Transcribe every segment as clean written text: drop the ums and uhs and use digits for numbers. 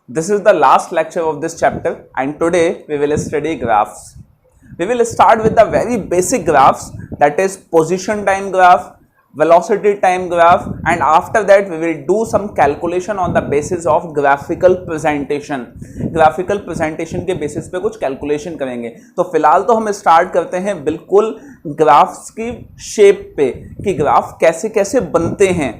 This is the last lecture of this chapter, and today we will study graphs. We will start with the very basic graphs, that is position time graph, velocity time graph, and after that we will do some calculation on the basis of graphical presentation. Graphical presentation के basis पे कुछ calculation करेंगे. तो फिलहाल तो हम start करते हैं बिल्कुल ग्राफ्स की शेप पे कि ग्राफ कैसे कैसे बनते हैं.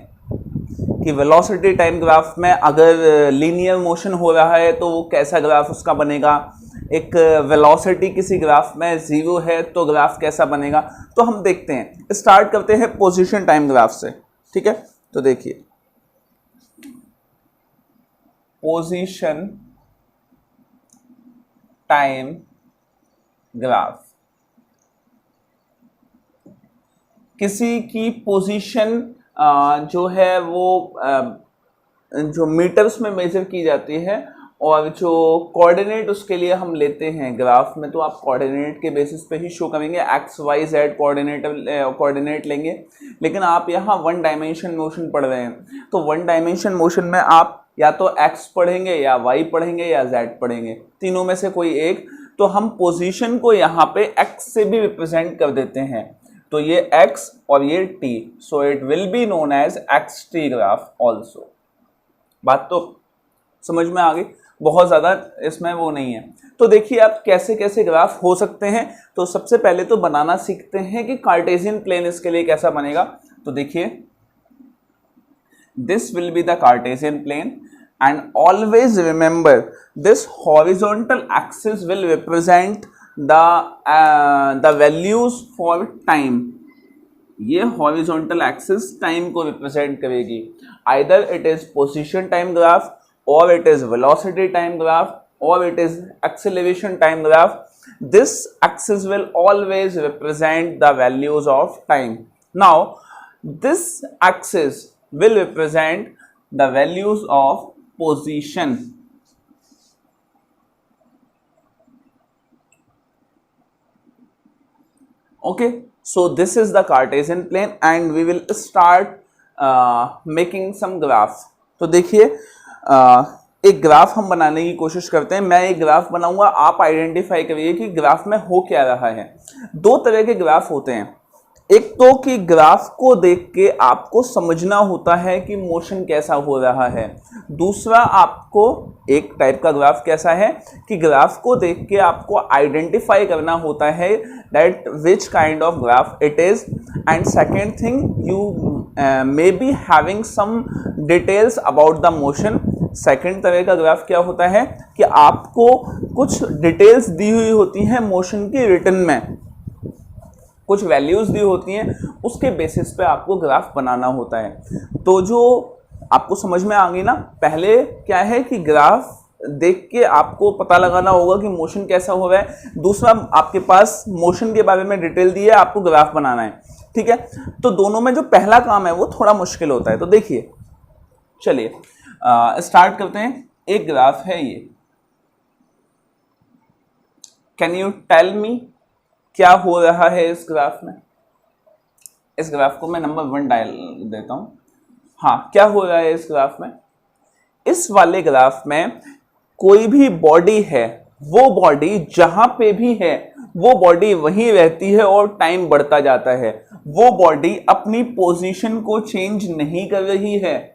कि वेलोसिटी टाइम ग्राफ में अगर लीनियर मोशन हो रहा है तो वो कैसा ग्राफ उसका बनेगा, एक वेलोसिटी किसी ग्राफ में जीरो है तो ग्राफ कैसा बनेगा. तो हम देखते हैं, स्टार्ट करते हैं पोजीशन टाइम ग्राफ से. ठीक है, तो देखिए पोजीशन टाइम ग्राफ, किसी की पोजीशन जो है वो जो मीटर्स में मेजर की जाती है और जो कोऑर्डिनेट उसके लिए हम लेते हैं ग्राफ में, तो आप कोऑर्डिनेट के बेसिस पे ही शो करेंगे, एक्स वाई जेड कोऑर्डिनेट लेंगे. लेकिन आप यहाँ वन डायमेंशन मोशन पढ़ रहे हैं तो वन डायमेंशन मोशन में आप या तो एक्स पढ़ेंगे या वाई पढ़ेंगे या जेड पढ़ेंगे, तीनों में से कोई एक. तो हम पोजीशन को यहाँ पे एक्स से भी रिप्रेजेंट कर देते हैं, तो ये x और ये t, so it will be known as xt graph also. बात तो समझ में आ गई, बहुत ज़्यादा इसमें वो नहीं है. तो देखिए आप कैसे कैसे ग्राफ हो सकते हैं. तो सबसे पहले तो बनाना सीखते हैं कि कार्टेशियन प्लेन इसके लिए कैसा बनेगा. तो देखिए this will be the Cartesian plane and always remember this horizontal axis will represent the values for time. ये horizontal axis time को represent करेगी. Either it is position time graph or it is velocity time graph or it is acceleration time graph. This axis will always represent the values of time. Now this axis will represent the values of position. Okay, so this is the Cartesian plane and we will start making some graph. तो देखिए एक graph हम बनाने की कोशिश करते हैं. मैं एक ग्राफ बनाऊंगा, आप आइडेंटिफाई करिए कि ग्राफ में हो क्या रहा है. दो तरह के ग्राफ होते हैं. एक तो कि ग्राफ को देख के आपको समझना होता है कि मोशन कैसा हो रहा है. दूसरा आपको एक टाइप का ग्राफ कैसा है कि ग्राफ को देख के आपको आइडेंटिफाई करना होता है that which kind of graph it is. And second thing, you may be having some details about the motion. Second तरह का ग्राफ क्या होता है कि आपको कुछ डिटेल्स दी हुई होती हैं मोशन की रिटन में, कुछ वैल्यूज दी होती हैं, उसके बेसिस पे आपको ग्राफ बनाना होता है. तो जो आपको समझ में आ गई ना, पहले क्या है कि ग्राफ देख के आपको पता लगाना होगा कि मोशन कैसा हो रहा है. दूसरा आपके पास मोशन के बारे में डिटेल दी है, आपको ग्राफ बनाना है. ठीक है, तो दोनों में जो पहला काम है वो थोड़ा मुश्किल होता है. तो देखिए चलिए स्टार्ट करते हैं. एक ग्राफ है ये, कैन यू टेल मी क्या हो रहा है इस ग्राफ में. इस ग्राफ को मैं नंबर 1 डाल देता हूं. हाँ, क्या हो रहा है इस ग्राफ में. इस वाले ग्राफ में कोई भी बॉडी है, वो बॉडी जहां पे भी है वो बॉडी वहीं रहती है और टाइम बढ़ता जाता है. वो बॉडी अपनी पोजीशन को चेंज नहीं कर रही है.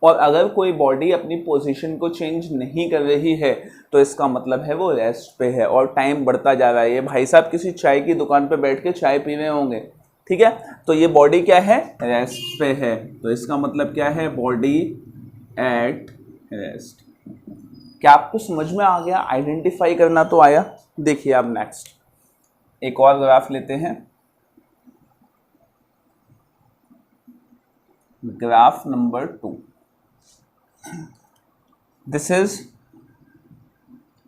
और अगर कोई बॉडी अपनी पोजीशन को चेंज नहीं कर रही है तो इसका मतलब है वो रेस्ट पे है और टाइम बढ़ता जा रहा है. ये भाई साहब किसी चाय की दुकान पे बैठ के चाय पी रहे होंगे. ठीक है, तो ये बॉडी क्या है, रेस्ट पे है. तो इसका मतलब क्या है, बॉडी एट रेस्ट. क्या आपको समझ में आ गया, आइडेंटिफाई करना तो आया. देखिए अब नेक्स्ट एक और ग्राफ लेते हैं. Graph number 2. This is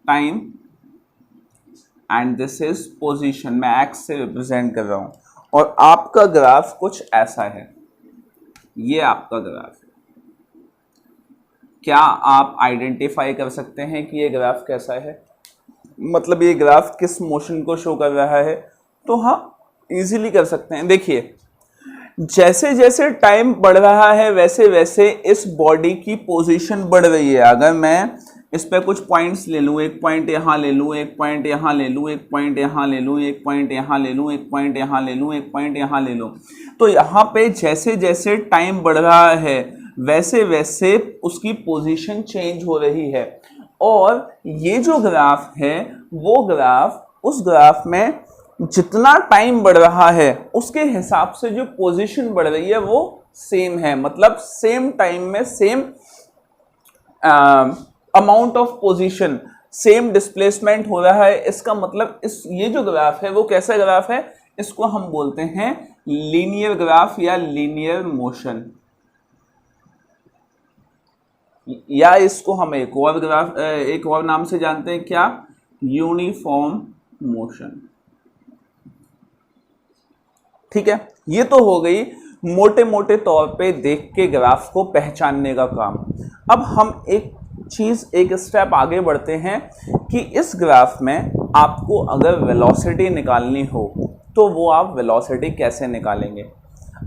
time and this is position. मैं एक्स से रिप्रेजेंट कर रहा हूं और आपका ग्राफ कुछ ऐसा है. ये आपका ग्राफ है. क्या आप आइडेंटिफाई कर सकते हैं कि ये ग्राफ कैसा है, मतलब ये ग्राफ किस मोशन को शो कर रहा है. तो हाँ, इजीली कर सकते हैं. देखिए जैसे जैसे टाइम बढ़ रहा है वैसे वैसे इस बॉडी की पोजीशन बढ़ रही है. अगर मैं इस पे कुछ पॉइंट्स ले लूँ, एक पॉइंट यहाँ ले लूँ, एक पॉइंट यहाँ ले लूँ, एक पॉइंट यहाँ ले लूँ, एक पॉइंट यहाँ ले लूँ, एक पॉइंट यहाँ ले लूँ, एक पॉइंट यहाँ ले लूँ, तो यहाँ पे जैसे जैसे टाइम बढ़ रहा है वैसे वैसे उसकी पोजीशन चेंज हो रही है। और ये जो ग्राफ है वो ग्राफ, उस ग्राफ में जितना टाइम बढ़ रहा है उसके हिसाब से जो पोजीशन बढ़ रही है वो सेम है, मतलब सेम टाइम में same amount of position, same displacement हो रहा है। इसका मतलब ये जो ग्राफ है वो कैसा ग्राफ है, इसको हम बोलते हैं लीनियर ग्राफ या लीनियर मोशन, या इसको हम एक और ग्राफ, एक और नाम से जानते हैं, क्या, यूनिफॉर्म मोशन। ठीक है, ये तो हो गई मोटे मोटे तौर पे देख के ग्राफ को पहचानने का काम। अब हम एक चीज, एक स्टेप आगे बढ़ते हैं कि इस ग्राफ में आपको अगर वेलोसिटी निकालनी हो तो वो आप वेलोसिटी कैसे निकालेंगे।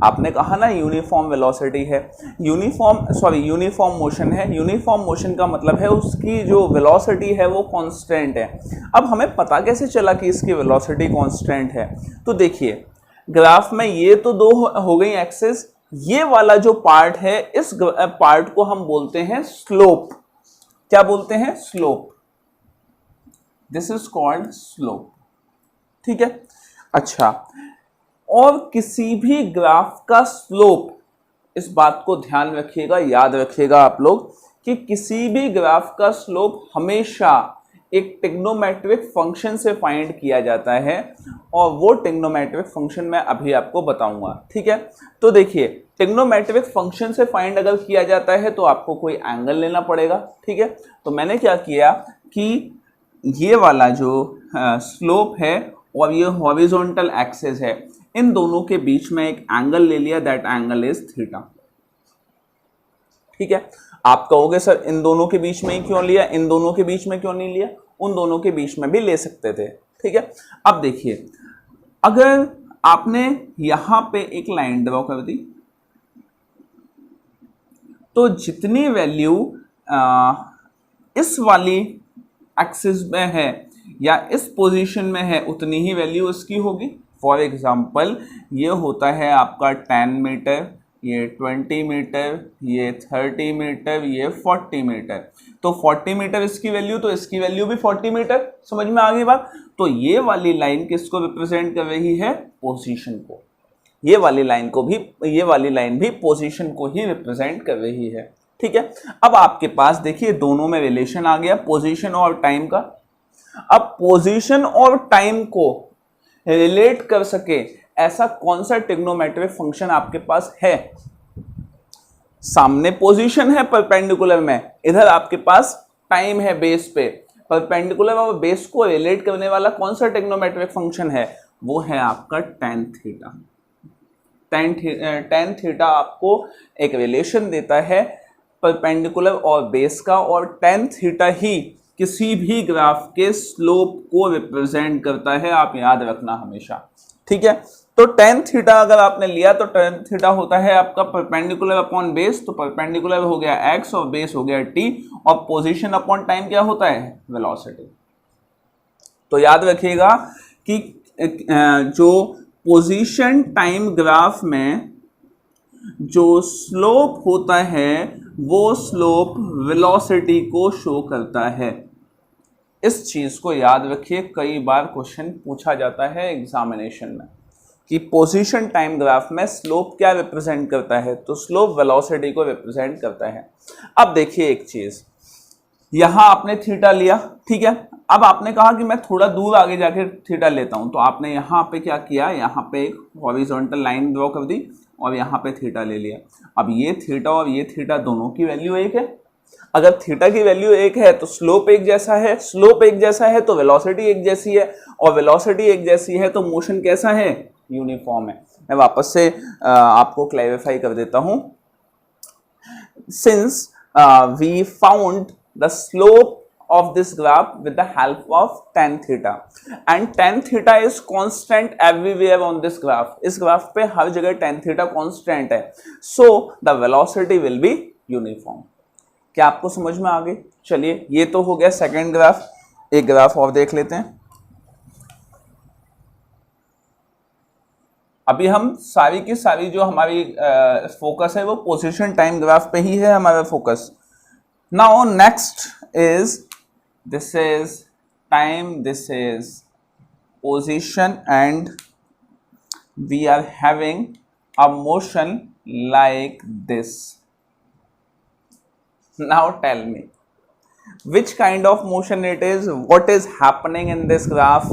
आपने कहा ना यूनिफॉर्म वेलोसिटी है, यूनिफॉर्म मोशन है। यूनिफॉर्म मोशन का मतलब है उसकी जो वेलोसिटी है वो कांस्टेंट है। अब हमें पता कैसे चला कि इसकी वेलोसिटी कांस्टेंट है, तो देखिए ग्राफ में ये तो दो हो गई एक्सिस, ये वाला जो पार्ट है इस पार्ट को हम बोलते हैं स्लोप। क्या बोलते हैं, slope. This is called slope. ठीक है, अच्छा, और किसी भी ग्राफ का स्लोप, इस बात को ध्यान रखिएगा, याद रखिएगा आप लोग कि किसी भी ग्राफ का स्लोप हमेशा एक ट्रिग्नोमेट्रिक फंक्शन से फाइंड किया जाता है, और वो ट्रिग्नोमेट्रिक फंक्शन मैं अभी आपको बताऊंगा। ठीक है, तो देखिए ट्रिग्नोमेट्रिक फंक्शन से फाइंड अगर किया जाता है तो आपको कोई एंगल लेना पड़ेगा। ठीक है, तो मैंने क्या किया कि ये वाला जो स्लोप है और ये हॉरिजॉन्टल एक्सिस है, इन दोनों के बीच में एक एंगल ले लिया, दैट एंगल इज थीटा। ठीक है, आप कहोगे सर इन दोनों के बीच में ही क्यों लिया, इन दोनों के बीच में क्यों नहीं लिया, उन दोनों के बीच में भी ले सकते थे। ठीक है, अब देखिए अगर आपने यहां पे एक लाइन ड्रॉ कर दी तो जितनी वैल्यू इस वाली एक्सिस में है या इस पोजीशन में है उतनी ही वैल्यू इसकी होगी। फॉर एग्जांपल ये होता है आपका 10 मीटर, ये 20 मीटर, ये 30 मीटर, ये 40 मीटर, तो 40 मीटर इसकी वैल्यू, तो इसकी वैल्यू भी 40 मीटर। समझ में आ गई बात। तो ये वाली लाइन किसको रिप्रेजेंट कर रही है, पोजीशन को। ये वाली लाइन भी पोजीशन को ही रिप्रेजेंट कर रही है। ठीक है, अब आपके पास देखिए दोनों में रिलेशन आ गया, पोजीशन और टाइम का। अब पोजीशन और टाइम को रिलेट कर सके ऐसा कौन सा ट्रिग्नोमेट्रिक फंक्शन आपके पास है। सामने पोजीशन है परपेंडिकुलर में, इधर आपके पास टाइम है बेस पे। परपेंडिकुलर और बेस को रिलेट करने वाला कौन सा ट्रिग्नोमेट्रिक फंक्शन है, वो है आपका tan थीटा। tan थीटा आपको एक रिलेशन देता है परपेंडिकुलर और बेस का, और tan थीटा ही किसी भी ग्राफ के स्लोप को रिप्रेजेंट करता है, आप याद रखना हमेशा। ठीक है, तो tan थीटा अगर आपने लिया तो tan थीटा होता है आपका परपेंडिकुलर अपॉन बेस, तो परपेंडिकुलर हो गया x और बेस हो गया t, और पोजीशन अपॉन टाइम क्या होता है, वेलोसिटी। तो याद रखिएगा कि जो पोजीशन टाइम ग्राफ में जो स्लोप होता है वो स्लोप वेलोसिटी को शो करता है। इस चीज को याद रखिए, कई बार क्वेश्चन पूछा जाता है एग्जामिनेशन में कि पोजीशन टाइम ग्राफ में स्लोप क्या रिप्रेजेंट करता है, तो स्लोप वेलोसिटी को रिप्रेजेंट करता है। अब देखिए एक चीज, यहां आपने थीटा लिया, ठीक है, अब आपने कहा कि मैं थोड़ा दूर आगे जाके थीटा लेता हूं, तो आपने यहां पे क्या किया, यहां पे एक हॉरिजॉन्टल लाइन ड्रॉ कर दी और यहां पे थीटा ले लिया। अब ये थीटा और ये थीटा दोनों की वैल्यू एक है। अगर थीटा की वैल्यू एक है तो स्लोप एक जैसा है, स्लोप एक जैसा है तो वेलोसिटी एक जैसी है, और वेलोसिटी एक जैसी है तो मोशन कैसा है, यूनिफॉर्म है। मैं वापस से आपको क्लैरिफाई कर देता हूं। Since we found the slope of this graph with the help of tan theta, and tan theta is constant everywhere on this graph. इस ग्राफ पे हर जगह tan theta constant है, so the velocity will be uniform. क्या आपको समझ में आ गई? चलिए, ये तो हो गया सेकंड ग्राफ। एक ग्राफ और देख लेते हैं। अभी हम सारी की सारी जो हमारी फोकस है वो पोजीशन टाइम ग्राफ पे ही है हमारा focus. Now next is this is time, this is position, and we are having a motion like this. Now tell me which kind of motion it is, what is happening in this graph,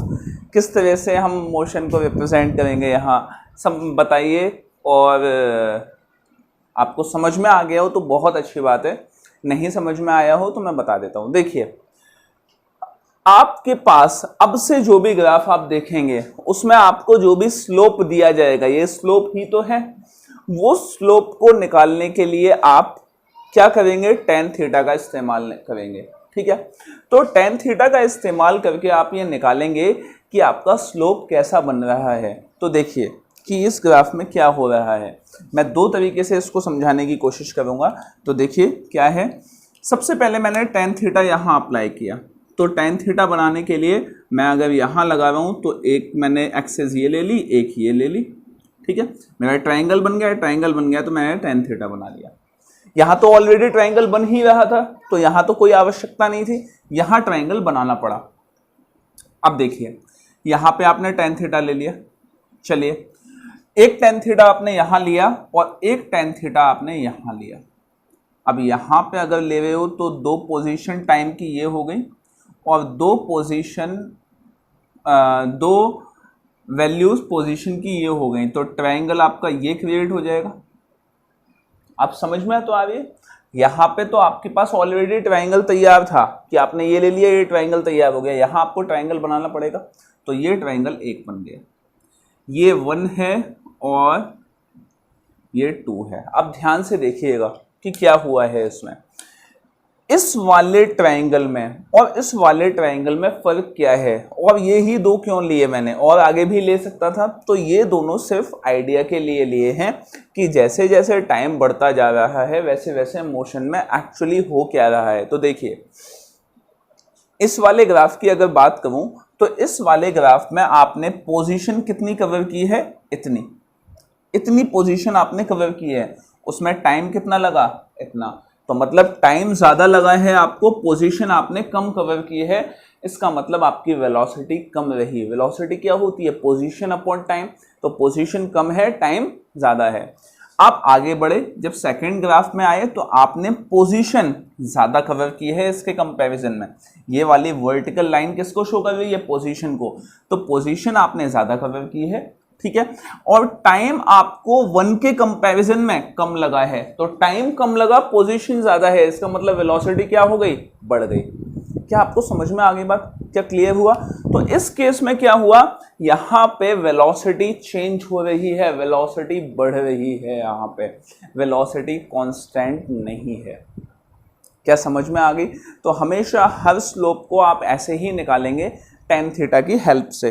किस तरह से हम motion को represent करेंगे यहाँ, सब बताइए। और आपको समझ में आ गया हो तो बहुत अच्छी बात है, नहीं समझ में आया हो तो मैं बता देता हूँ। देखिए, आपके पास अब से जो भी ग्राफ आप देखेंगे उसमें आपको जो भी स्लोप दिया जाएगा, ये स्लोप ही तो है, वो स्लोप को निकालने के लिए आप क्या करेंगे? टेन थीटा का इस्तेमाल करेंगे। ठीक है, तो टेन थीटा का इस्तेमाल करके आप ये निकालेंगे कि आपका स्लोप कैसा बन रहा है। तो देखिए कि इस ग्राफ में क्या हो रहा है, मैं दो तरीके से इसको समझाने की कोशिश करूंगा। तो देखिए क्या है, सबसे पहले मैंने टेन थीटा यहाँ अप्लाई किया, तो टेन थीटा बनाने के लिए मैं अगर यहाँ लगा रहा हूँ तो एक मैंने एक्सेस ये ले ली, एक ये ले ली। ठीक है, मेरा ट्रायंगल बन गया, ट्रायंगल बन गया तो मैंने टेन थीटा बना लिया। यहाँ तो ऑलरेडी ट्रायंगल बन ही रहा था तो यहाँ तो कोई आवश्यकता नहीं थी, यहाँ ट्रायंगल बनाना पड़ा। अब देखिए यहाँ पे आपने टेन थीटा ले लिया, चलिए एक टेन थीटा आपने यहाँ लिया और एक टेन थीटा आपने यहाँ लिया। अब यहाँ पे अगर ले रहे हो तो दो पोजीशन टाइम की ये हो गई और दो पोजीशन दो वैल्यूज पोजीशन की ये हो गई, तो ट्रायंगल आपका ये क्रिएट हो जाएगा। आप समझ में तो आ रही है? यहाँ पे तो आपके पास ऑलरेडी ट्रायंगल तैयार था कि आपने ये ले लिया, ये ट्रायंगल तैयार हो गया। यहाँ आपको ट्रायंगल बनाना पड़ेगा, तो ये ट्रायंगल एक बन गया, ये 1 है और ये 2 है। अब ध्यान से देखिएगा कि क्या हुआ है इसमें। इस वाले ट्रायंगल में और इस वाले ट्रायंगल में फर्क क्या है, और ये ही दो क्यों लिए मैंने, और आगे भी ले सकता था। तो ये दोनों सिर्फ आइडिया के लिए लिए हैं कि जैसे जैसे टाइम बढ़ता जा रहा है वैसे वैसे मोशन में एक्चुअली हो क्या रहा है। तो देखिए इस वाले ग्राफ की अगर बात करूं तो इस वाले ग्राफ में आपने पोजीशन कितनी कवर की है? इतनी पोजीशन आपने कवर की है, उसमें टाइम कितना लगा? इतना। तो मतलब टाइम ज्यादा लगा है आपको, पोजीशन आपने कम कवर की है, इसका मतलब आपकी वेलोसिटी कम रही। वेलोसिटी क्या होती है? Position upon time. तो पोजीशन कम है, टाइम ज्यादा है। आप आगे बढ़े, जब सेकंड ग्राफ में आए तो आपने पोजीशन ज्यादा कवर की है इसके कंपैरिजन में। ये वाली वर्टिकल लाइन किसको शो कर रही है? पोजीशन को। तो पोजीशन आपने ज्यादा कवर की है, ठीक है, और टाइम आपको 1 के कंपैरिजन में कम लगा है। तो टाइम कम लगा, पोजीशन ज्यादा है, इसका मतलब वेलोसिटी क्या हो गई? बढ़ गई। क्या आपको समझ में आ गई बात? क्या क्लियर हुआ? तो इस केस में क्या हुआ, यहां पे वेलोसिटी चेंज हो रही है, वेलोसिटी बढ़ रही है, यहां पे वेलोसिटी कांस्टेंट नहीं है। क्या समझ में आ गई? तो हमेशा हर स्लोप को आप ऐसे ही निकालेंगे टेन थीटा की हेल्प से।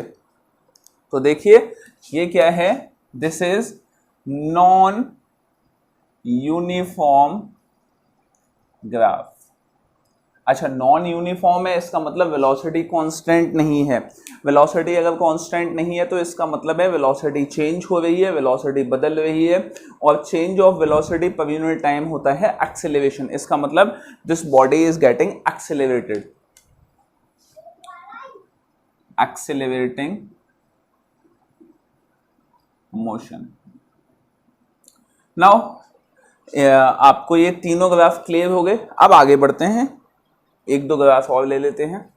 तो देखिए ये क्या है, this is non uniform graph. अच्छा, नॉन यूनिफॉर्म है, इसका मतलब वेलोसिटी कांस्टेंट नहीं है। वेलोसिटी अगर कांस्टेंट नहीं है तो इसका मतलब है वेलोसिटी चेंज हो रही है, वेलोसिटी बदल रही है, और change of velocity per unit time होता है एक्सेलरेशन। इसका मतलब this body is getting accelerated, accelerating motion. Now आपको ये तीनों ग्राफ क्लियर हो गए। अब आगे बढ़ते हैं, एक दो ग्राफ और ले लेते हैं।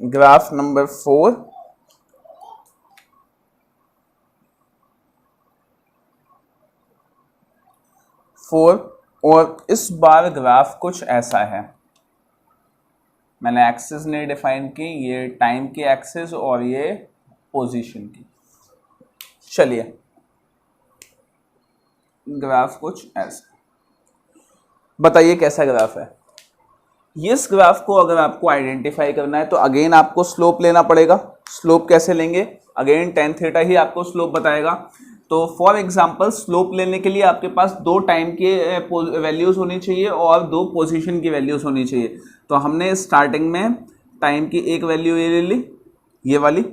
ग्राफ नंबर 4, और इस बार ग्राफ कुछ ऐसा है। मैंने एक्सिस नहीं डिफाइन की, ये टाइम की एक्सिस और ये पोजीशन की। चलिए ग्राफ कुछ ऐसा, बताइए कैसा ग्राफ है। इस ग्राफ को अगर आपको आइडेंटिफाई करना है तो अगेन आपको स्लोप लेना पड़ेगा। स्लोप कैसे लेंगे, अगेन टेन थीटा ही आपको स्लोप बताएगा। तो फॉर एग्जांपल स्लोप लेने के लिए आपके पास दो टाइम के वैल्यूज होनी चाहिए और दो पोजीशन की वैल्यूज होनी चाहिए। तो हमने स्टार्टिंग में टाइम की एक वैल्यू ये ले ली, ये वाली,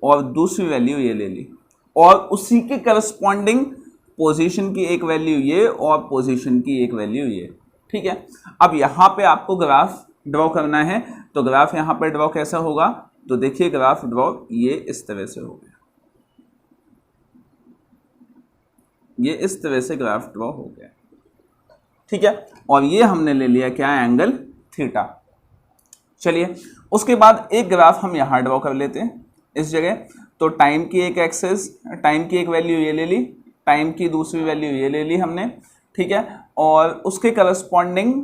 और दूसरी वैल्यू ये ले ली, और उसी के करस्पॉन्डिंग पोजीशन की एक वैल्यू ये और पोजीशन की एक वैल्यू ये। ठीक है, अब यहाँ पे आपको ग्राफ ड्रॉ करना है। तो ग्राफ यहाँ पे ड्रॉ कैसा होगा, तो देखिए ग्राफ ड्रॉ ये इस तरह से हो गया, ये इस तरह से ग्राफ ड्रॉ हो गया। ठीक है, और ये हमने ले लिया क्या, एंगल थीटा। चलिए उसके बाद एक ग्राफ हम यहाँ ड्रॉ कर लेते हैं इस जगह। तो टाइम की एक एक्सेस, टाइम की एक वैल्यू ये ले ली, टाइम की दूसरी वैल्यू ये ले ली हमने। ठीक है, और उसके करस्पॉन्डिंग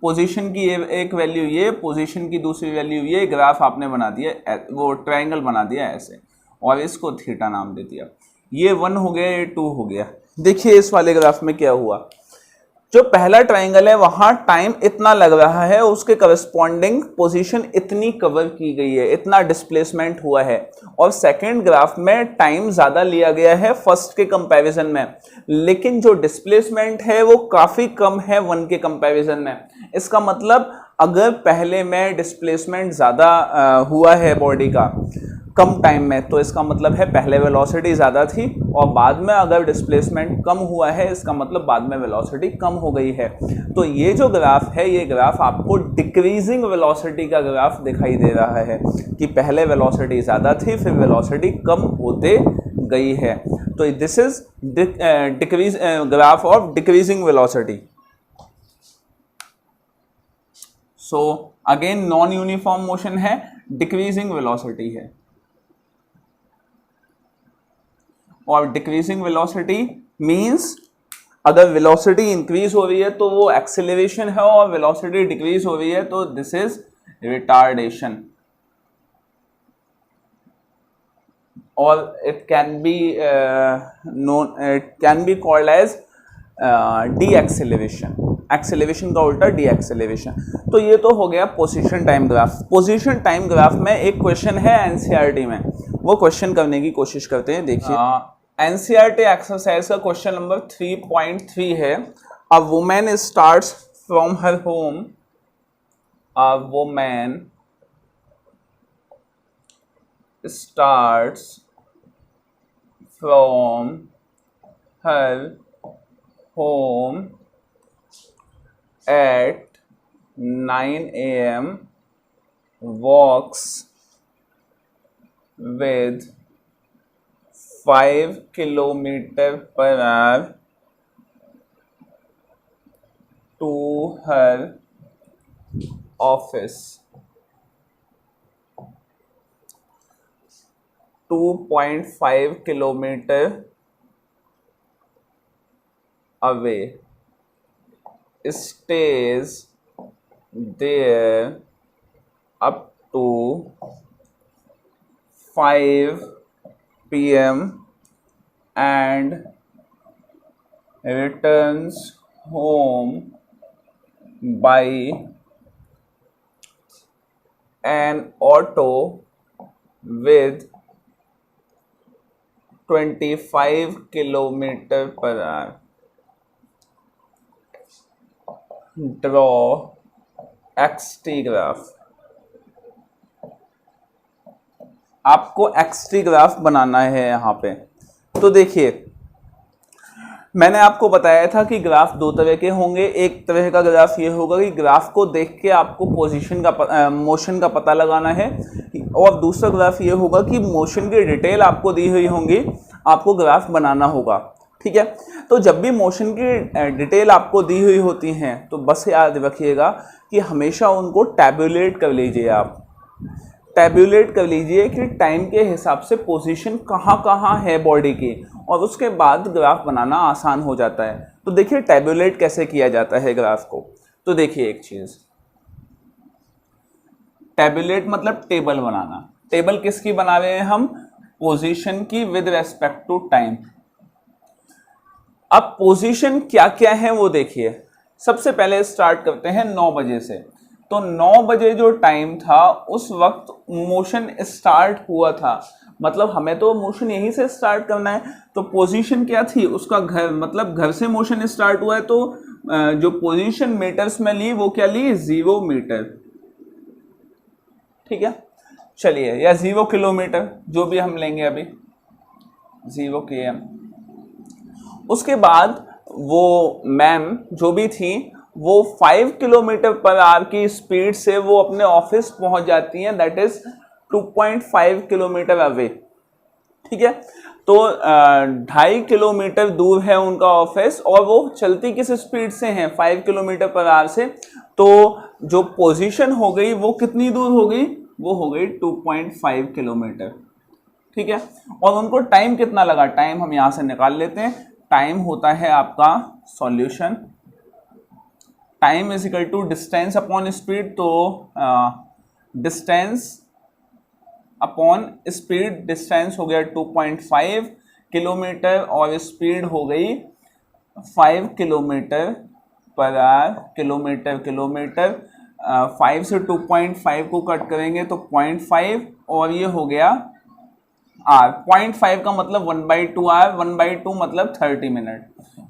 पोजीशन की एक वैल्यू ये, पोजीशन की दूसरी वैल्यू ये। ग्राफ आपने बना दिया, वो ट्रायंगल बना दिया ऐसे, और इसको थीटा नाम दे दिया। ये 1 हो गया, ये 2 हो गया। देखिए इस वाले ग्राफ में क्या हुआ, जो पहला ट्रायंगल है वहां टाइम इतना लग रहा है, उसके करस्पॉन्डिंग पोजीशन इतनी कवर की गई है, इतना डिस्प्लेसमेंट हुआ है। और सेकंड ग्राफ में टाइम ज्यादा लिया गया है फर्स्ट के कंपैरिजन में, लेकिन जो डिस्प्लेसमेंट है वो काफी कम है 1 के कंपैरिजन में। इसका मतलब अगर पहले में डिस्प्लेसमेंट ज्यादा हुआ है बॉडी का कम टाइम में, तो इसका मतलब है पहले वेलोसिटी ज़्यादा थी, और बाद में अगर डिस्प्लेसमेंट कम हुआ है इसका मतलब बाद में वेलोसिटी कम हो गई है। तो ये जो ग्राफ है, ये ग्राफ आपको डिक्रीजिंग वेलोसिटी का ग्राफ दिखाई दे रहा है कि पहले वेलोसिटी ज़्यादा थी, फिर वेलोसिटी कम होते गई है। तो this is decrease graph of decreasing velocity. So again non uniform motion है, डिक्रीजिंग वेलोसिटी है, और डिक्रीजिंग वेलोसिटी मींस अगर वेलोसिटी इंक्रीज हो रही है तो वो एक्सेलरेशन है, और वेलोसिटी डिक्रीज हो रही है तो दिस इज रिटार्डेशन, और it can be known, it can be called as de acceleration. Acceleration का उल्टा डी एक्सेलरेशन। तो ये तो हो गया position time graph. Position time graph में एक क्वेश्चन है एनसीईआरटी में, वो क्वेश्चन करने की कोशिश करते हैं। देखिए एनसीईआरटी एक्सरसाइज का क्वेश्चन नंबर 3.3 है। A woman starts from her home, a woman starts from her home at 9 a.m. walks with 5 km/h to her office. 2.5 kilometer away. Stays there up to 5 p.m. and returns home by an auto with 25 km/h. Draw XT graph. आपको XT graph बनाना है यहाँ पे। तो देखिए मैंने आपको बताया था कि ग्राफ दो तरह के होंगे। एक तरह का ग्राफ ये होगा कि ग्राफ को देख के आपको पोजीशन का मोशन का पता लगाना है, और दूसरा ग्राफ ये होगा कि मोशन की डिटेल आपको दी हुई होंगी, आपको ग्राफ बनाना होगा। ठीक है, तो जब भी मोशन की डिटेल आपको दी हुई होती हैं तो बस याद रखिएगा कि हमेशा उनको टैबुलेट कर लीजिए। आप टैबुलेट कर लीजिए कि टाइम के हिसाब से पोजीशन कहाँ कहाँ है बॉडी की, और उसके बाद ग्राफ बनाना आसान हो जाता है। तो देखिए टैबुलेट कैसे किया जाता है ग्राफ को। तो देखिए एक चीज़, टैबुलेट मतलब टेबल बनाना। टेबल किसकी बना रहे हैं हम, पोजीशन की विद रेस्पेक्ट टू टाइम। अब पोजीशन क्या क्या है वो देखिए। सबसे पहले स्टार्ट करते हैं 9 बजे से। तो 9 बजे जो टाइम था उस वक्त मोशन स्टार्ट हुआ था, मतलब हमें तो मोशन यहीं से स्टार्ट करना है। तो पोजीशन क्या थी उसका, घर, मतलब घर से मोशन स्टार्ट हुआ है, तो जो पोजीशन मीटर्स में ली वो क्या ली, 0 मीटर। ठीक है, चलिए, या 0 किलोमीटर, जो भी हम लेंगे अभी, 0 km। उसके बाद वो मैम जो भी थी वो 5 किलोमीटर पर आवर की स्पीड से वो अपने ऑफिस पहुंच जाती हैं, दैट इज 2.5 किलोमीटर अवे। ठीक है, तो 2.5 किलोमीटर दूर है उनका ऑफिस, और वो चलती किस स्पीड से हैं, 5 किलोमीटर पर आवर से। तो जो पोजीशन हो गई वो कितनी दूर हो गई, वो हो गई 2.5 किलोमीटर। ठीक है, और उनको टाइम कितना लगा, टाइम हम यहां से निकाल लेते हैं। टाइम होता है आपका solution, time is equal to distance upon speed. तो डिस्टेंस अपॉन स्पीड, डिस्टेंस हो गया 2.5 किलोमीटर और स्पीड हो गई 5 किलोमीटर पर आवर, किलोमीटर 5 से 2.5 को कट करेंगे तो 0.5, और ये हो गया आर। 0.5 का मतलब 1/2 आर, 1/2 मतलब 30 मिनट,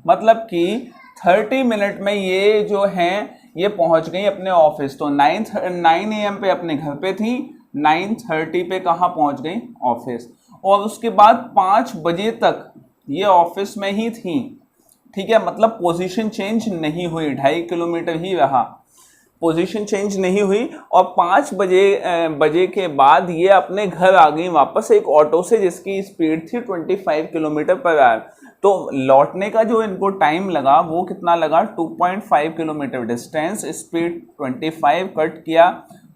मतलब कि 30 मिनट में ये जो हैं ये पहुंच गई अपने ऑफिस। तो 9 AM पे अपने घर पे थी, 9:30 पे कहाँ पहुंच गई, ऑफिस। और उसके बाद 5 बजे तक ये ऑफिस में ही थी। ठीक है, मतलब पोजीशन चेंज नहीं हुई, 2.5 किलोमीटर ही रहा, पोजीशन चेंज नहीं हुई। और 5 बजे के बाद ये अपने घर आ गई वापस एक ऑटो से जिसकी स्पीड थी 25 किलोमीटर पर आवर। तो लौटने का जो इनको टाइम लगा वो कितना लगा, 2.5 किलोमीटर डिस्टेंस, स्पीड 25 कट किया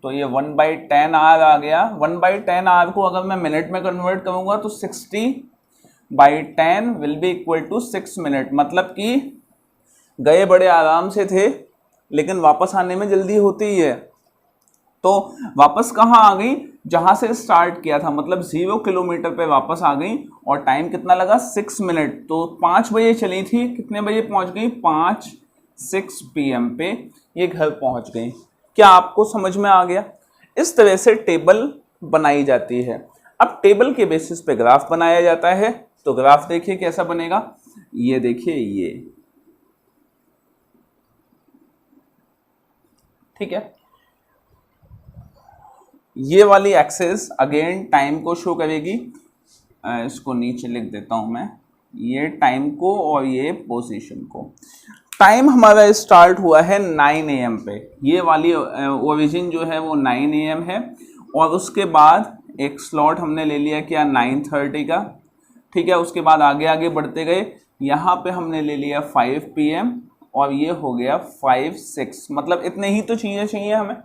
तो ये 1/10 आवर आ गया। 1/10 आवर को अगर मैं मिनट में कन्वर्ट करूंगा तो 60/10 will be equal to 6 minute, मतलब कि गए बड़े आराम से थे लेकिन वापस आने में जल्दी होती ही है। तो वापस कहाँ आ गई, जहां से स्टार्ट किया था, मतलब 0 किलोमीटर पे वापस आ गई। और टाइम कितना लगा, 6 मिनट। तो 5 बजे चली थी, कितने बजे पहुंच गई, 6 PM पे ये घर पहुंच गई। क्या आपको समझ में आ गया? इस तरह से टेबल बनाई जाती है। अब टेबल के बेसिस पे ग्राफ बनाया जाता है। तो ग्राफ देखिए कैसा बनेगा, ये देखिए, ये ठीक है, ये वाली एक्सेस अगेन टाइम को शो करेगी। इसको नीचे लिख देता हूं मैं, ये टाइम को और ये पोजीशन को। टाइम हमारा स्टार्ट हुआ है 9 AM पे, ये वाली ओरिजिन जो है वो 9 AM है। और उसके बाद एक स्लॉट हमने ले लिया क्या, 9:30 का। ठीक है, उसके बाद आगे आगे बढ़ते गए, यहाँ पे हमने ले लिया 5 PM और ये हो गया 5-6, मतलब इतने ही तो चीज़ें चाहिए हमें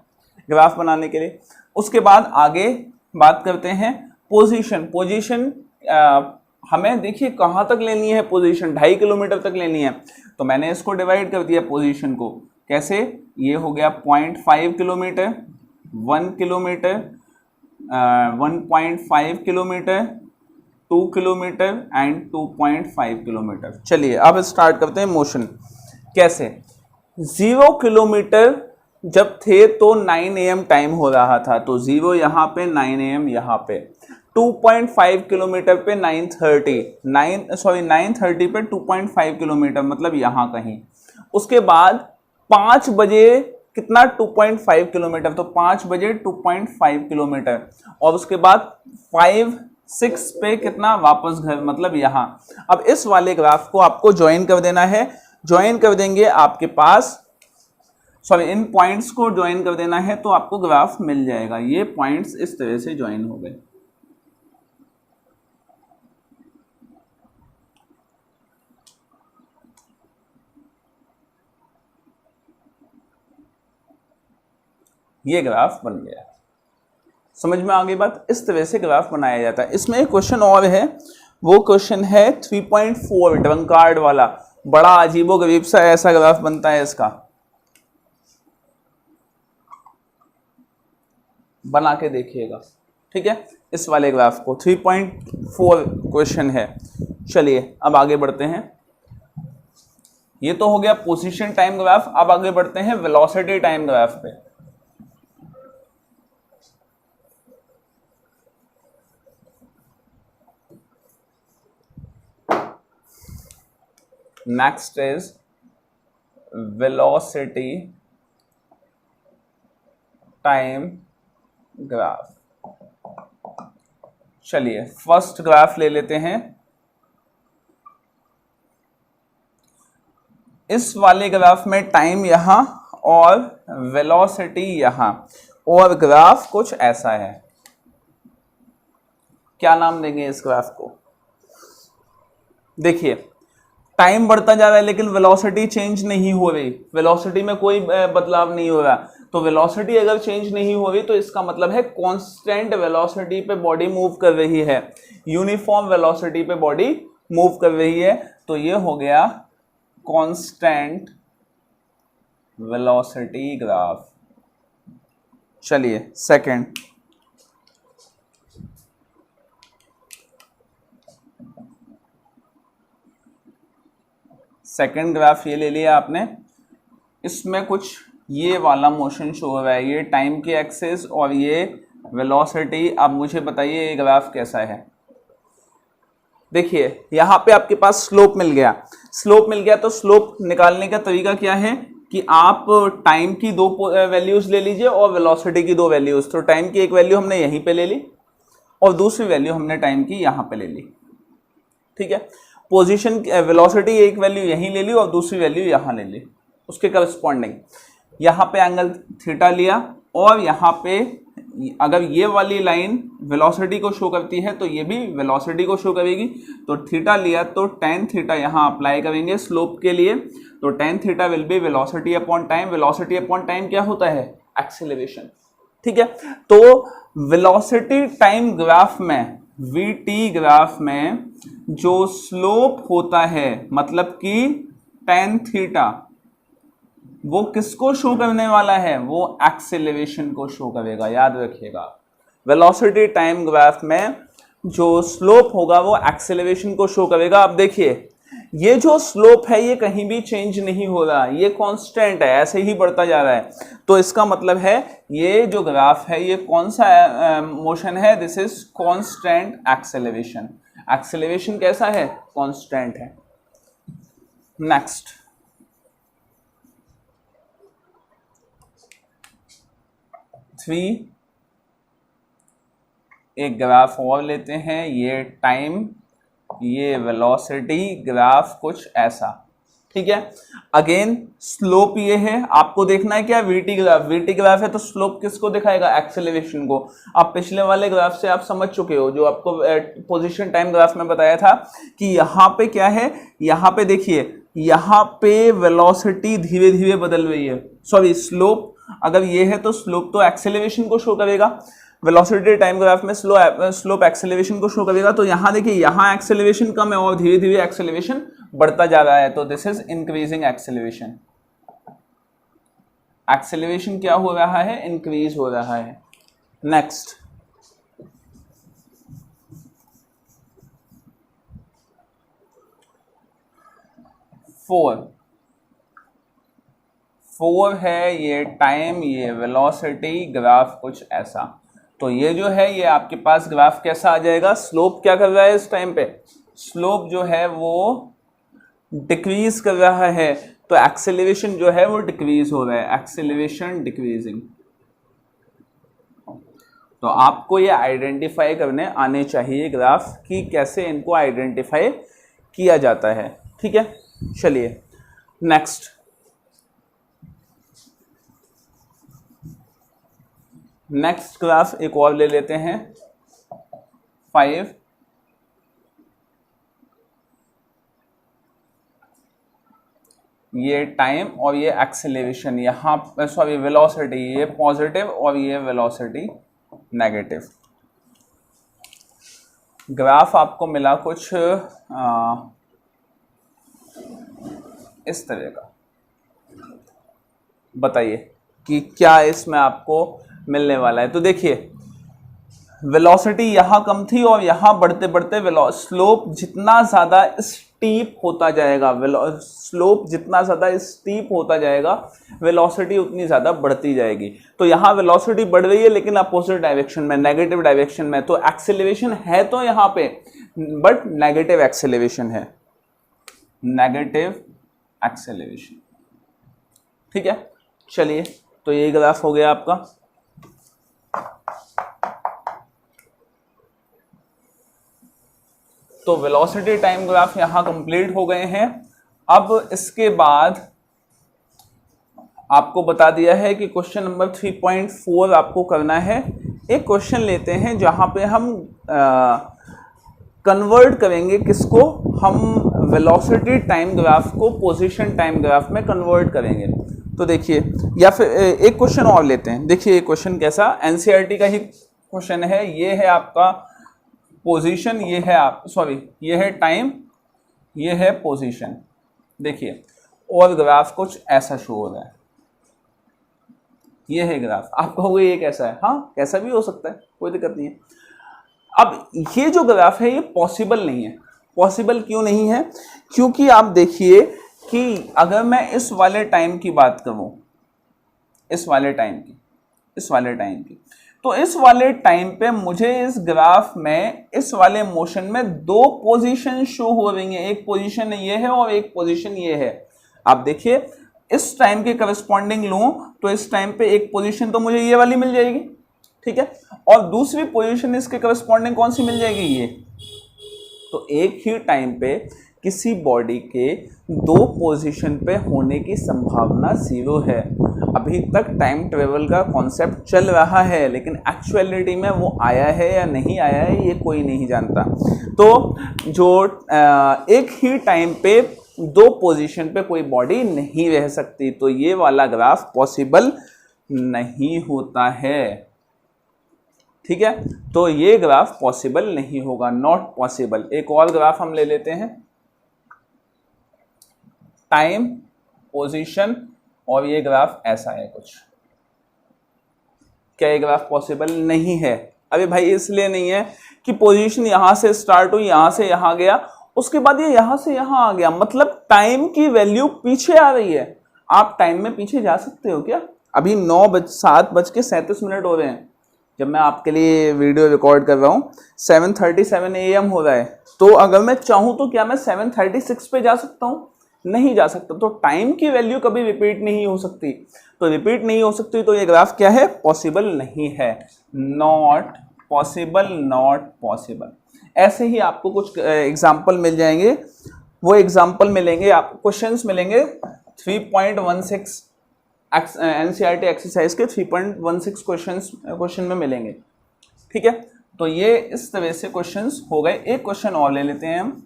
ग्राफ बनाने के लिए। उसके बाद आगे बात करते हैं पोजीशन। हमें देखिए कहाँ तक लेनी है पोजीशन, 2.5 किलोमीटर तक लेनी है। तो मैंने इसको डिवाइड कर दिया पोजीशन को, कैसे, ये हो गया 0.5 kilometre, 1 kilometre, 1.5 kilometre, 2 kilometre and 2.5 kilometre. चलिए अब स्टार्ट करते हैं मोशन। कैसे, 0 किलोमीटर जब थे तो 9 AM टाइम हो रहा था, तो 0 यहाँ पे, 9 AM यहाँ पे। 2.5 किलोमीटर पे 9:30 पे 2.5 किलोमीटर, मतलब यहाँ कहीं। उसके बाद 5 बजे कितना, 2.5 किलोमीटर, तो 5 बजे 2.5 किलोमीटर। और उसके बाद 5-6 पे कितना, वापस घर, मतलब यहाँ। अब इस वाले ग्राफ को आपको ज्वाइन कर देना है। ज्वाइन कर देंगे आपके पास, सॉरी, इन पॉइंट्स को ज्वाइन कर देना है तो आपको ग्राफ मिल जाएगा। ये पॉइंट्स इस तरह से ज्वाइन हो गए। ये ग्राफ बन गया, समझ में आ गई बात? इस तरह से ग्राफ बनाया जाता है। इसमें एक क्वेश्चन और है, वो क्वेश्चन है 3.4 ड्रंकार्ड वाला। बड़ा अजीबोगरीब सा ऐसा ग्राफ बनता है इसका, बना के देखिएगा। ठीक है, इस वाले ग्राफ को 3.4 क्वेश्चन है। चलिए अब आगे बढ़ते हैं। ये तो हो गया पोजीशन टाइम ग्राफ। अब आगे बढ़ते हैं वेलोसिटी टाइम ग्राफ पे। Next is velocity time graph. चलिए फर्स्ट ग्राफ ले लेते हैं। इस वाले ग्राफ में टाइम यहां और वेलोसिटी यहां, और ग्राफ कुछ ऐसा है। क्या नाम देंगे इस ग्राफ को? देखिए टाइम बढ़ता जा रहा है लेकिन वेलोसिटी चेंज नहीं हो रही, वेलोसिटी में कोई बदलाव नहीं हो रहा। तो वेलोसिटी अगर चेंज नहीं हो रही तो इसका मतलब है कांस्टेंट वेलोसिटी पे बॉडी मूव कर रही है, यूनिफॉर्म वेलोसिटी पे बॉडी मूव कर रही है। तो ये हो गया कांस्टेंट वेलोसिटी ग्राफ। चलिए सेकंड, सेकंड ग्राफ ये ले लिया आपने। इसमें कुछ ये वाला मोशन शो हो रहा है, ये टाइम की एक्सिस और ये वेलोसिटी। अब मुझे बताइए ये ग्राफ कैसा है? देखिए यहां पे आपके पास स्लोप मिल गया, स्लोप मिल गया तो स्लोप निकालने का तरीका क्या है कि आप टाइम की दो वैल्यूज ले लीजिए और वेलोसिटी की दो वैल्यूज। तो टाइम की एक वैल्यू हमने यहीं पे ले ली और दूसरी वैल्यू हमने टाइम की यहां पे ले ली, ठीक है। पोजीशन वेलोसिटी एक वैल्यू यहीं ले ली और दूसरी वैल्यू यहां ले ली, उसके करस्पॉन्डिंग यहां पे एंगल थीटा लिया, और यहां पे अगर ये वाली लाइन वेलोसिटी को शो करती है तो ये भी वेलोसिटी को शो करेगी। तो थीटा लिया तो टेन थीटा यहां अप्लाई करेंगे स्लोप के लिए, तो tan theta will be velocity upon time. Velocity upon time क्या होता है? एक्सेलरेशन, ठीक है। तो वेलोसिटी टाइम ग्राफ में, वीटी ग्राफ में जो स्लोप होता है मतलब कि टेन थीटा, वो किसको शो करने वाला है? वो एक्सेलरेशन को शो करेगा, याद रखिएगा। वेलोसिटी टाइम ग्राफ में जो स्लोप होगा वो एक्सेलरेशन को शो करेगा। अब देखिए ये जो स्लोप है ये कहीं भी चेंज नहीं हो रहा, ये कांस्टेंट है, ऐसे ही बढ़ता जा रहा है। तो इसका मतलब है ये जो ग्राफ है ये कौन सा मोशन है? This is constant acceleration. Acceleration कैसा है? कांस्टेंट है। नेक्स्ट, थ्री, एक ग्राफ और लेते हैं, ये टाइम, ये वेलोसिटी, ग्राफ कुछ ऐसा, ठीक है। अगेन स्लोप ये है, आपको देखना है क्या? वीटी ग्राफ, वीटी ग्राफ है तो स्लोप किसको दिखाएगा? एक्सेलरेशन को। आप पिछले वाले ग्राफ से आप समझ चुके हो, जो आपको पोजीशन टाइम ग्राफ में बताया था कि यहाँ पे क्या है, यहाँ पे देखिए यहाँ पे वेलोसिटी धीरे धीरे बदल रही है, सॉरी स्लोप अगर ये है तो स्लोप तो एक्सेलरेशन को शो करेगा, वेलोसिटी टाइम ग्राफ में स्लोप एक्सेलरेशन को शो करेगा। तो यहाँ देखिए यहाँ एक्सेलरेशन कम है और धीरे धीरे एक्सेलरेशन बढ़ता जा रहा है, तो this is increasing acceleration. Acceleration क्या हो रहा है? इंक्रीज हो रहा है। नेक्स्ट, फोर है, ये टाइम, ये वेलोसिटी, ग्राफ कुछ ऐसा। तो ये जो है ये आपके पास ग्राफ कैसा आ जाएगा? स्लोप क्या कर रहा है इस टाइम पे? स्लोप जो है वो डिक्रीज कर रहा है, तो एक्सेलरेशन जो है वो डिक्रीज हो रहा है, एक्सेलरेशन डिक्रीजिंग। तो आपको ये आइडेंटिफाई करने आने चाहिए ग्राफ कि कैसे इनको आइडेंटिफाई किया जाता है, ठीक है। चलिए नेक्स्ट, नेक्स्ट ग्राफ एक और ले लेते हैं, 5, ये टाइम और ये एक्सेलरेशन, यहाँ सॉरी वेलोसिटी, ये पॉजिटिव और ये वेलोसिटी नेगेटिव। ग्राफ आपको मिला कुछ इस तरह का। बताइए कि क्या इसमें आपको मिलने वाला है। तो देखिए वेलोसिटी यहाँ कम थी और यहाँ बढ़ते बढ़ते स्लोप जितना ज़्यादा स्टीप होता जाएगा, स्लोप जितना ज़्यादा स्टीप होता जाएगा वेलोसिटी उतनी ज़्यादा बढ़ती जाएगी। तो यहाँ वेलोसिटी बढ़ रही है लेकिन अपोजिट डायरेक्शन में, नेगेटिव डायरेक्शन में। तो एक्सेलरेशन है तो यहाँ पे, बट नेगेटिव एक्सेलरेशन है, नेगेटिव एक्सेलरेशन। ठीक है, चलिए तो ये ग्राफ हो गया आपका। तो वेलोसिटी टाइम ग्राफ यहां कंप्लीट हो गए हैं। अब इसके बाद आपको बता दिया है कि क्वेश्चन नंबर 3.4 आपको करना है। एक क्वेश्चन लेते हैं जहां पे हम कन्वर्ट करेंगे किसको, हम वेलोसिटी टाइम ग्राफ को पोजीशन टाइम ग्राफ में कन्वर्ट करेंगे। तो देखिए, या फिर एक क्वेश्चन और लेते हैं। देखिए ये क्वेश्चन कैसा, एनसीईआरटी का ही क्वेश्चन है। ये है आपका पोजीशन, ये है आप सॉरी ये है टाइम, ये है पोजीशन। देखिए और ग्राफ कुछ ऐसा शो हो रहा है, ये है ग्राफ। आप कहोगे ये कैसा है, हाँ कैसा भी हो सकता है, कोई दिक्कत नहीं है। अब ये जो ग्राफ है ये पॉसिबल नहीं है। पॉसिबल क्यों नहीं है? क्योंकि आप देखिए कि अगर मैं इस वाले टाइम की बात करूं, इस वाले टाइम की, इस वाले टाइम की, तो इस वाले टाइम पे मुझे इस ग्राफ में, इस वाले मोशन में दो पोजीशन शो हो रही हैं। एक पोजीशन ये है और एक पोजीशन ये है। आप देखिए इस टाइम के करस्पॉन्डिंग लूं तो इस टाइम पे एक पोजीशन तो मुझे ये वाली मिल जाएगी, ठीक है, और दूसरी पोजीशन इसके करस्पॉन्डिंग कौन सी मिल जाएगी, ये। तो एक ही टाइम पे किसी बॉडी के दो पोजीशन पे होने की संभावना 0 है। अभी तक टाइम ट्रेवल का कॉन्सेप्ट चल रहा है, लेकिन एक्चुअलिटी में वो आया है या नहीं आया है ये कोई नहीं जानता। तो जो एक ही टाइम पे दो पोजीशन पे कोई बॉडी नहीं रह सकती, तो ये वाला ग्राफ पॉसिबल नहीं होता है। ठीक है, तो ये ग्राफ पॉसिबल नहीं होगा, नॉट पॉसिबल। एक और ग्राफ हम ले लेते हैं, टाइम, पोजीशन, और ये ग्राफ ऐसा है कुछ। क्या ये ग्राफ पॉसिबल नहीं है? अभी भाई इसलिए नहीं है कि पोजीशन यहां से स्टार्ट हुई, यहां से यहां गया, उसके बाद ये यहां से यहां आ गया, मतलब टाइम की वैल्यू पीछे आ रही है। आप टाइम में पीछे जा सकते हो क्या? अभी 7:37 हो रहे हैं जब मैं आपके लिए वीडियो रिकॉर्ड कर रहा हूँ, 7:37 AM हो रहा है। तो अगर मैं चाहूँ तो क्या मैं 7:36 पे जा सकता हूँ? नहीं जा सकता। तो टाइम की वैल्यू कभी रिपीट नहीं हो सकती। तो रिपीट नहीं हो सकती तो ये ग्राफ क्या है? पॉसिबल नहीं है, नॉट पॉसिबल, नॉट पॉसिबल। ऐसे ही आपको कुछ एग्जाम्पल मिल जाएंगे, वो एग्जाम्पल मिलेंगे आपको, क्वेश्चंस मिलेंगे 3.16 एनसीईआरटी एक्सरसाइज के 3.16 क्वेश्चन में मिलेंगे। ठीक है, तो ये इस तरह से क्वेश्चंस हो गए। एक क्वेश्चन और ले लेते हैं हम।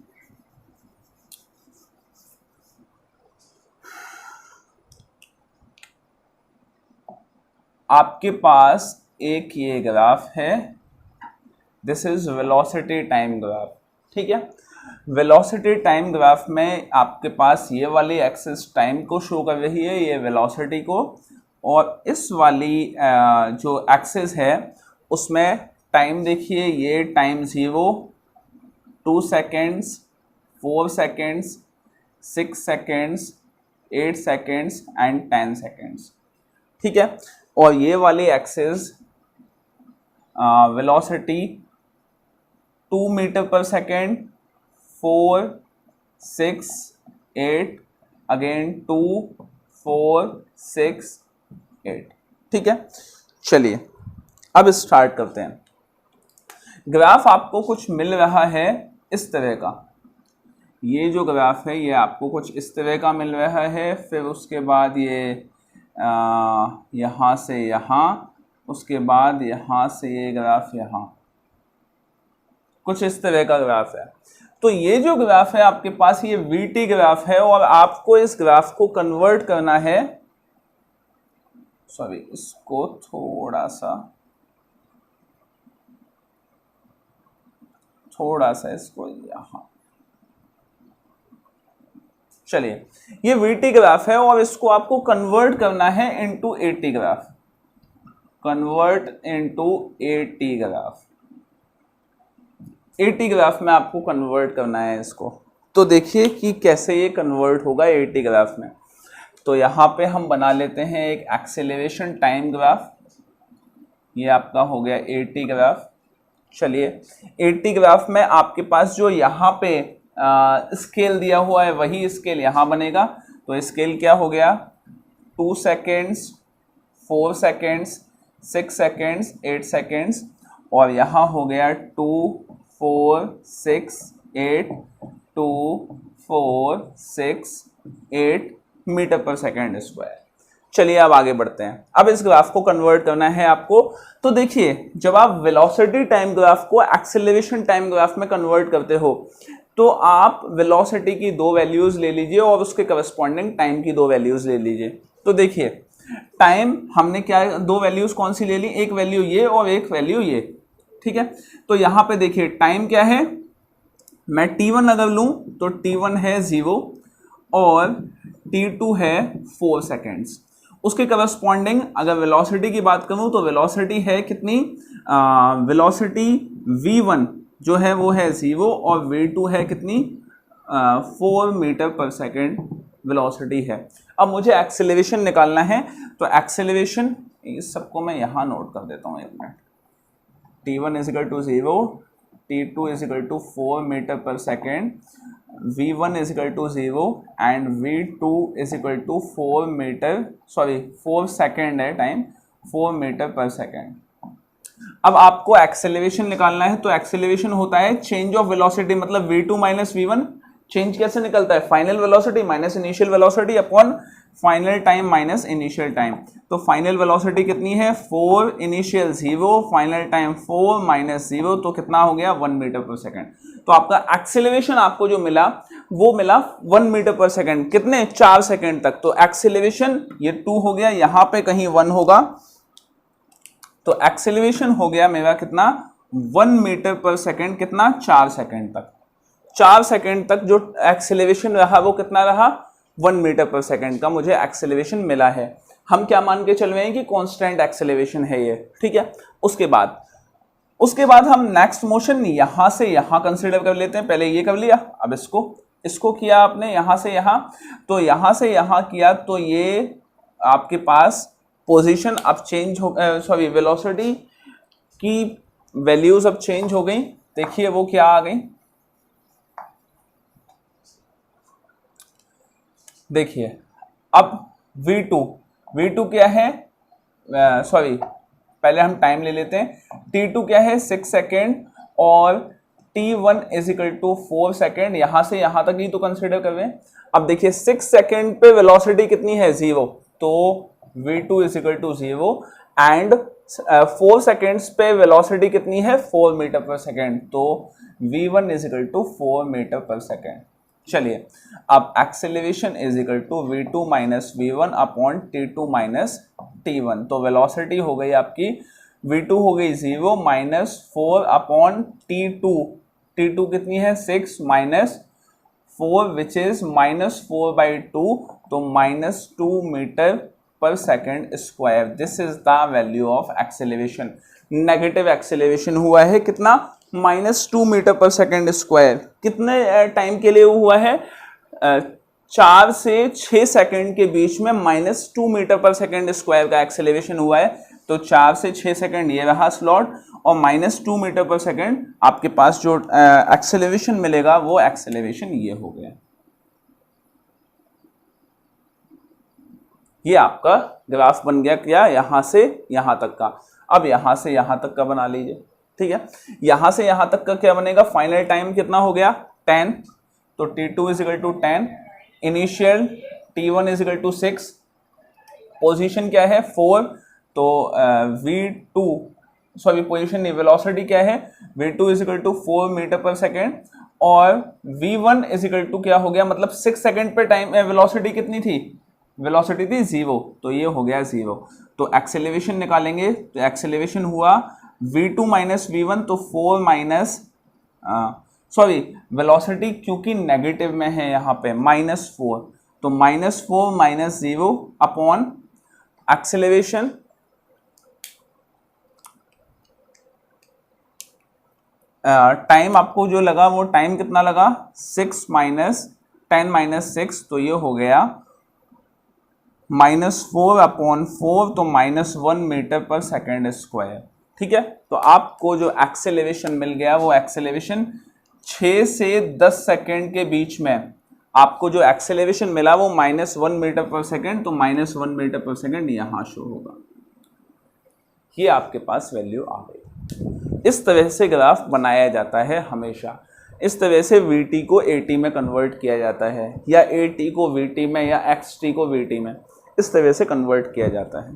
आपके पास एक ये ग्राफ है, this is velocity time graph. ठीक है, वेलोसिटी टाइम ग्राफ में आपके पास ये वाली एक्सिस टाइम को शो कर रही है, ये वेलोसिटी को, और इस वाली जो एक्सिस है उसमें टाइम देखिए, ये time 0, 2 seconds, 4 seconds, 6 seconds, 8 seconds and 10 seconds. ठीक है, और ये वाली axis velocity 2 metre per second, 4, 6, 8, again 2, 4, 6, 8। ठीक है, चलिए अब स्टार्ट करते हैं। ग्राफ आपको कुछ मिल रहा है इस तरह का, ये जो ग्राफ है ये आपको कुछ इस तरह का मिल रहा है। फिर उसके बाद ये यहाँ से यहाँ, उसके बाद यहाँ से ये ग्राफ यहाँ, कुछ इस तरह का ग्राफ है। तो ये जो ग्राफ है आपके पास, ये वीटी ग्राफ है, और आपको इस ग्राफ को कन्वर्ट करना है, सॉरी इसको थोड़ा सा इसको यहाँ, चलिए ये वीटी ग्राफ है और इसको आपको कन्वर्ट करना है into eighty graph, convert into eighty graph. Eighty graph में आपको कन्वर्ट करना है इसको। तो देखिए कि कैसे ये कन्वर्ट होगा एटी ग्राफ में। तो यहाँ पे हम बना लेते हैं एक एक्सेलरेशन टाइम ग्राफ। ये आपका हो गया एटी ग्राफ। चलिए, एटी ग्राफ में आपके पास जो यहाँ पे स्केल दिया हुआ है वही स्केल यहाँ बनेगा। तो स्केल क्या हो गया, 2 सेकेंड्स, 4 सेकेंड्स, 6 सेकेंड्स, 8 सेकेंड्स, और यहाँ हो गया 2, 4, 6, 8, 2, 4, 6, 8 मीटर पर सेकेंड स्क्वायर। चलिए अब आगे बढ़ते हैं। अब इस ग्राफ को कन्वर्ट करना है आपको। तो देखिए, जब आप वेलोसिटी टाइम ग्राफ को एक्सेलरेशन टाइम ग्राफ में कन्वर्ट करते हो तो आप वेलोसिटी की 2 वैल्यूज ले लीजिए और उसके करस्पॉन्डिंग टाइम की 2 वैल्यूज ले लीजिए। तो देखिए, टाइम हमने क्या 2 वैल्यूज कौन सी ले ली, एक वैल्यू ये और एक वैल्यू ये, ठीक है। तो यहाँ पे देखिए टाइम क्या है, मैं t1 अगर लूँ तो t1 है 0 और t2 है 4 सेकेंड्स। उसके करस्पॉन्डिंग अगर वेलोसिटी की बात करूं तो वेलोसिटी है कितनी, वेलोसिटी v1 जो है वो है 0 और v2 है कितनी, 4 मीटर पर सेकेंड वेलोसिटी है। अब मुझे एक्सेलरेशन निकालना है। तो एक्सेलरेशन, इस सबको मैं यहाँ नोट कर देता हूँ एक minute. t1 is equal to 0, t2 is equal to 4 metre per second, v1 is equal to 0 and v2 is equal to 4 second है टाइम, 4 मीटर पर सेकेंड। अब आपको एक्सेलरेशन निकालना है। तो एक्सेलरेशन होता है चेंज ऑफ वेलोसिटी, मतलब v2 minus v1। Change कैसे निकलता है, final velocity minus initial velocity upon final time minus initial time. तो फाइनल वेलोसिटी कितनी है 4, इनिशियल 0, फाइनल टाइम 4 माइनस 0, तो कितना हो गया 1 मीटर पर सेकेंड। तो आपका एक्सेलरेशन आपको जो मिला वो मिला 1 मीटर पर सेकेंड, कितने 4 सेकेंड तक। तो एक्सेलरेशन ये 2 हो गया, यहां पे कहीं 1 होगा, तो एक्सेलरेशन हो गया मेरा कितना 1 मीटर पर सेकेंड, कितना 4 सेकेंड तक। 4 सेकेंड तक जो एक्सेलरेशन रहा वो कितना रहा 1 मीटर पर सेकेंड का मुझे एक्सेलरेशन मिला है। हम क्या मान के चल रहे हैं कि कांस्टेंट एक्सेलरेशन है ये, ठीक है। उसके बाद हम नेक्स्ट मोशन यहां से यहां कंसीडर कर लेते हैं। पहले ये कर लिया, अब इसको किया आपने यहां से यहां, तो यहां से यहां किया, तो ये आपके पास पोजीशन अब चेंज हो, सॉरी वेलोसिटी की वैल्यूज अब चेंज हो गई। देखिए वो क्या आ गई, देखिए अब v2 क्या है, सॉरी पहले हम टाइम ले लेते हैं। t2 क्या है 6 सेकेंड और t1 is equal to 4 second. यहां से यहां तक ही तो कंसिडर कर रहे हैं। अब देखिए 6 सेकेंड पे वेलोसिटी कितनी है 0, तो v2 is equal to 0 and 4 seconds पे वेलोसिटी कितनी है 4 मीटर पर सेकेंड, तो v1 is equal to 4 metre per second. चलिए अब acceleration is equal to v2 minus v1 upon t2 minus t1। तो वेलोसिटी हो गई आपकी v2 हो गई 0 माइनस 4 अपॉन t2 कितनी है 6 माइनस 4 विच इज माइनस 4/2, तो minus 2 metre per second square. This is the value of acceleration. Negative acceleration हुआ है कितना -2 मीटर पर सेकेंड स्क्वायर। कितने टाइम के लिए हुआ है 4 से 6 सेकेंड के बीच में -2 मीटर पर सेकेंड स्क्वायर का एक्सेलरेशन हुआ है। तो 4 से 6 सेकेंड ये रहा स्लॉट और -2 मीटर पर सेकेंड आपके पास जो एक्सेलरेशन मिलेगा वो एक्सेलरेशन ये हो गया। ये आपका ग्राफ बन गया क्या, यहां से यहां तक का। अब यहां से यहां तक का बना लीजिए, ठीक है। यहां से यहां तक का क्या बनेगा, फाइनल टाइम कितना हो गया 10, तो t2 is equal to 10, initial t1 is equal to 6, position क्या है 4, तो v2 सॉरी पोजीशन नहीं वेलोसिटी क्या है v2 is equal to 4 metre per second और v1 इज इक्वल टू क्या हो गया, मतलब 6 सेकेंड पे टाइम वेलोसिटी कितनी थी, वेलोसिटी थी 0, तो ये हो गया 0। तो एक्सेलरेशन निकालेंगे, तो एक्सेलरेशन हुआ v2 माइनस v1, तो 4 माइनस सॉरी वेलोसिटी क्योंकि नेगेटिव में है यहाँ पे -4, तो -4 माइनस 0 अपॉन एक्सेलरेशन टाइम आपको जो लगा वो टाइम कितना लगा 6 माइनस 10 माइनस 6, तो ये हो गया -4/4, तो -1 मीटर पर सेकेंड स्क्वायर। ठीक है, तो आपको जो एक्सेलरेशन मिल गया वो एक्सेलरेशन 6 से 10 सेकेंड के बीच में आपको जो एक्सेलरेशन मिला वो -1 मीटर पर सेकेंड, तो -1 मीटर पर सेकेंड यहां शो होगा। ये आपके पास वैल्यू आ गई। इस तरह से ग्राफ बनाया जाता है हमेशा। इस तरह से VT को AT में कन्वर्ट किया जाता है, या AT को VT में, या XT को VT में, इस तरह से कन्वर्ट किया जाता है।